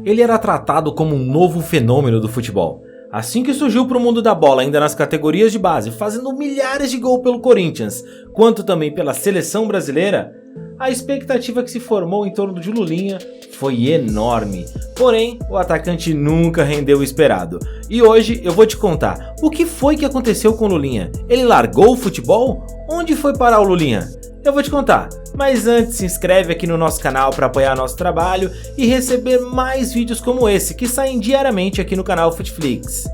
Ele era tratado como um novo fenômeno do futebol. Assim que surgiu para o mundo da bola, ainda nas categorias de base, fazendo milhares de gols pelo Corinthians, quanto também pela seleção brasileira, a expectativa que se formou em torno de Lulinha foi enorme. Porém, o atacante nunca rendeu o esperado. E hoje eu vou te contar o que foi que aconteceu com o Lulinha. Ele largou o futebol? Onde foi parar o Lulinha? Eu vou te contar, mas antes se inscreve aqui no nosso canal para apoiar nosso trabalho e receber mais vídeos como esse que saem diariamente aqui no canal Futflix.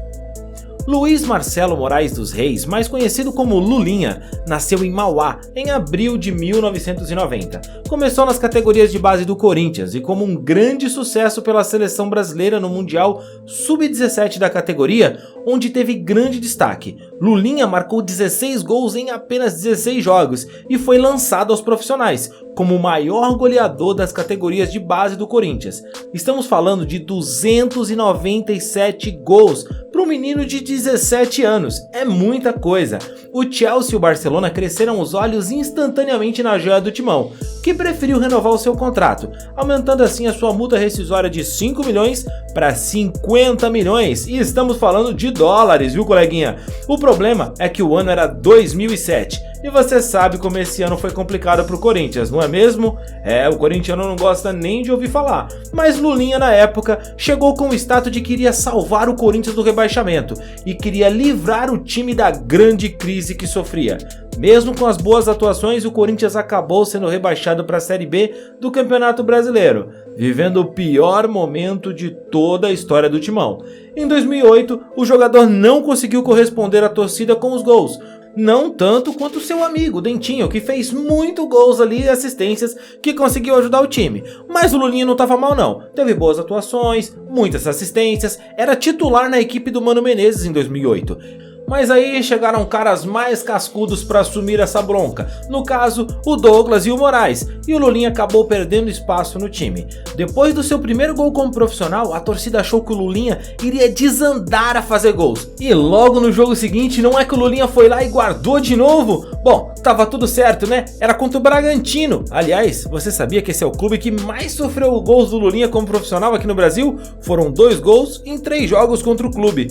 Luiz Marcelo Moraes dos Reis, mais conhecido como Lulinha, nasceu em Mauá em abril de 1990. Começou nas categorias de base do Corinthians e como um grande sucesso pela seleção brasileira no Mundial Sub-17 da categoria, onde teve grande destaque. Lulinha marcou 16 gols em apenas 16 jogos e foi lançado aos profissionais, como o maior goleador das categorias de base do Corinthians. Estamos falando de 297 gols para um menino de 17 anos, é muita coisa. O Chelsea e o Barcelona cresceram os olhos instantaneamente na joia do timão, que preferiu renovar o seu contrato, aumentando assim a sua multa rescisória de 5 milhões para 50 milhões, e estamos falando de dólares, viu coleguinha? O problema é que o ano era 2007, e você sabe como esse ano foi complicado para o Corinthians, não é mesmo? O corintiano não gosta nem de ouvir falar, mas Lulinha na época chegou com o status de que iria salvar o Corinthians do rebaixamento e queria livrar o time da grande crise que sofria. Mesmo com as boas atuações, o Corinthians acabou sendo rebaixado para a Série B do Campeonato Brasileiro, vivendo o pior momento de toda a história do timão. Em 2008, o jogador não conseguiu corresponder à torcida com os gols, não tanto quanto seu amigo Dentinho, que fez muito gols ali e assistências que conseguiu ajudar o time. Mas o Lulinha não estava mal não, teve boas atuações, muitas assistências, era titular na equipe do Mano Menezes em 2008. Mas aí chegaram caras mais cascudos para assumir essa bronca, no caso o Douglas e o Moraes, e o Lulinha acabou perdendo espaço no time. Depois do seu primeiro gol como profissional, a torcida achou que o Lulinha iria desandar a fazer gols, e logo no jogo seguinte não é que o Lulinha foi lá e guardou de novo? Bom, tava tudo certo, né? Era contra o Bragantino. Aliás, você sabia que esse é o clube que mais sofreu gols do Lulinha como profissional aqui no Brasil? Foram 2 gols em 3 jogos contra o clube.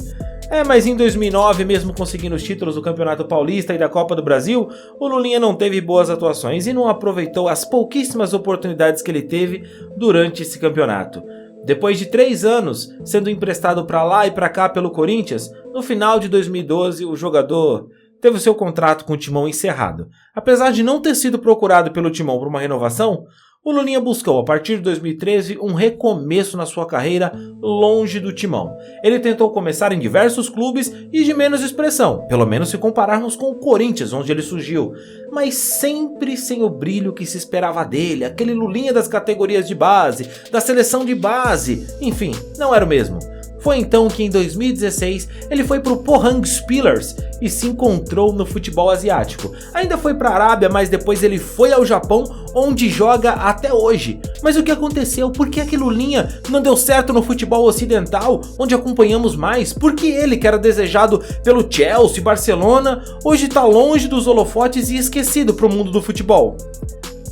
Mas em 2009, mesmo conseguindo os títulos do Campeonato Paulista e da Copa do Brasil, o Lulinha não teve boas atuações e não aproveitou as pouquíssimas oportunidades que ele teve durante esse campeonato. Depois de 3 anos sendo emprestado para lá e para cá pelo Corinthians, no final de 2012 o jogador teve o seu contrato com o Timão encerrado. Apesar de não ter sido procurado pelo Timão por uma renovação, o Lulinha buscou, a partir de 2013, um recomeço na sua carreira longe do Timão. Ele tentou começar em diversos clubes e de menos expressão, pelo menos se compararmos com o Corinthians, onde ele surgiu, mas sempre sem o brilho que se esperava dele, aquele Lulinha das categorias de base, da seleção de base, enfim, não era o mesmo. Foi então que em 2016 ele foi para o Pohang Steelers e se encontrou no futebol asiático. Ainda foi para a Arábia, mas depois ele foi ao Japão, onde joga até hoje. Mas o que aconteceu? Por que aquele Lulinha não deu certo no futebol ocidental, onde acompanhamos mais? Por que ele, que era desejado pelo Chelsea e Barcelona, hoje está longe dos holofotes e esquecido para o mundo do futebol?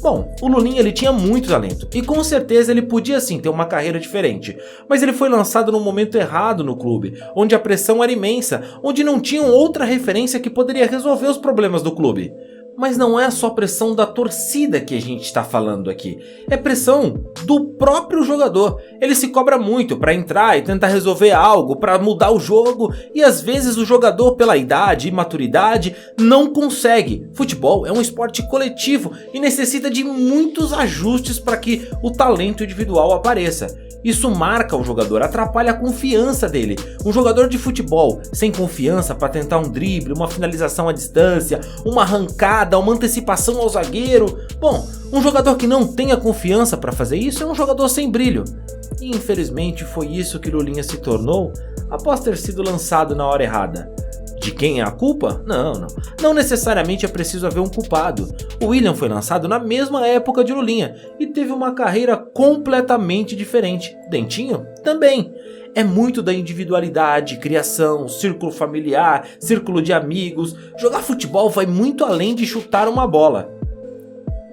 Bom, o Lulinha ele tinha muito talento e com certeza ele podia sim ter uma carreira diferente, mas ele foi lançado no momento errado no clube, onde a pressão era imensa, onde não tinham outra referência que poderia resolver os problemas do clube. Mas não é só pressão da torcida que a gente está falando aqui, é pressão do próprio jogador. Ele se cobra muito para entrar e tentar resolver algo, para mudar o jogo, e às vezes o jogador, pela idade e maturidade, não consegue. Futebol é um esporte coletivo e necessita de muitos ajustes para que o talento individual apareça. Isso marca o jogador, atrapalha a confiança dele. Um jogador de futebol sem confiança para tentar um drible, uma finalização à distância, uma arrancada, uma antecipação ao zagueiro. Bom, um jogador que não tenha confiança para fazer isso é um jogador sem brilho. E infelizmente foi isso que Lulinha se tornou após ter sido lançado na hora errada. De quem é a culpa? Não necessariamente é preciso haver um culpado. O William foi lançado na mesma época de Lulinha e teve uma carreira completamente diferente. Dentinho? Também. É muito da individualidade, criação, círculo familiar, círculo de amigos. Jogar futebol vai muito além de chutar uma bola.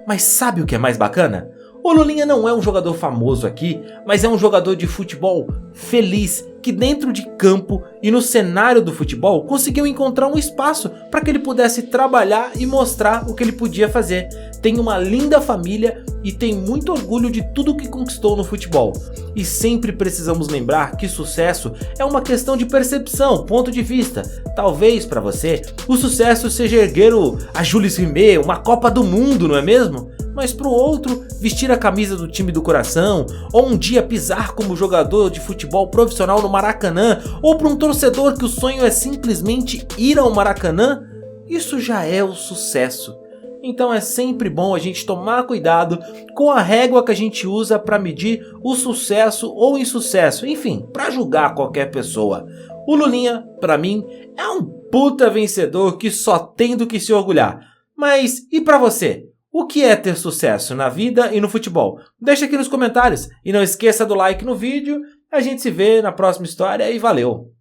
Mas sabe o que é mais bacana? O Lulinha não é um jogador famoso aqui, mas é um jogador de futebol feliz, que dentro de campo e no cenário do futebol conseguiu encontrar um espaço para que ele pudesse trabalhar e mostrar o que ele podia fazer. Tem uma linda família e tem muito orgulho de tudo que conquistou no futebol. E sempre precisamos lembrar que sucesso é uma questão de percepção, ponto de vista. Talvez para você o sucesso seja erguer a Jules Rimet, uma Copa do Mundo, não é mesmo? Mas para o outro, vestir a camisa do time do coração, ou um dia pisar como jogador de futebol profissional no Maracanã, ou para um torcedor que o sonho é simplesmente ir ao Maracanã, isso já é o sucesso. Então é sempre bom a gente tomar cuidado com a régua que a gente usa para medir o sucesso ou insucesso, enfim, para julgar qualquer pessoa. O Lulinha, para mim, é um puta vencedor que só tem do que se orgulhar. Mas e para você? O que é ter sucesso na vida e no futebol? Deixa aqui nos comentários e não esqueça do like no vídeo. A gente se vê na próxima história e valeu!